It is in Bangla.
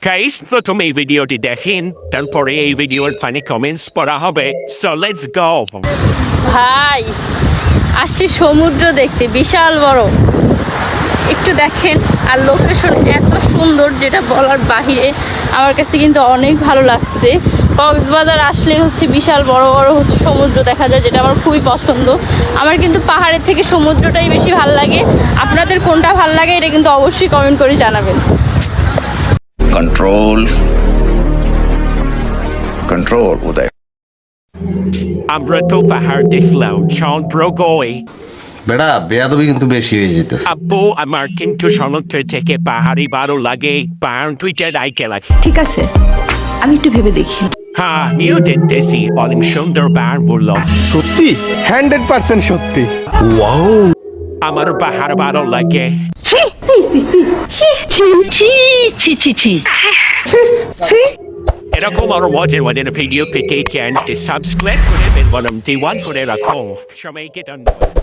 Guys, প্রথমে এই ভিডিওটি দেখেন, তারপরে এই ভিডিওর পানি কমেন্টস পড়া হবে। So let's go. ভাই আসছি সমুদ্র দেখতে, বিশাল বড়, একটু দেখেন। আর লোকেশন এত সুন্দর যেটা বলার বাহিরে, আমার কাছে কিন্তু অনেক ভালো লাগছে। কক্সবাজার আসলে হচ্ছে বিশাল বড় বড় হচ্ছে সমুদ্র দেখা যায়, যেটা আমার খুবই পছন্দ। আমার কিন্তু পাহাড়ের থেকে সমুদ্রটাই বেশি ভালো লাগে। আপনাদের কোনটা ভালো লাগে এটা কিন্তু অবশ্যই কমেন্ট করে জানাবেন। Control, Uday. আমরা তো পাহাড় দেখলাম, চন্দ্র গই। বেড়া বেয়াদবি কিন্তু বেশি হয়ে যেতেছে। আব্বু, আমার কিন্তু সমুদ্র থেকে পাহাড়ি ভালো লাগে, পাহাড় দুইটা রাইকে লাগে। ঠিক আছে, আমি একটু ভেবে দেখি। হ্যাঁ, আমিও দেখতেছি অনেক সুন্দর পাহাড় বললাম। সত্যি 100% সত্যি। আমার পাহাড় ভালো লাগে। এরকম আরো মজার মজার ভিডিও পেতে চ্যানেলটি সাবস্ক্রাইব করে বেল বাটনটি অন করে রাখো। সবাইকে ধন্যবাদ।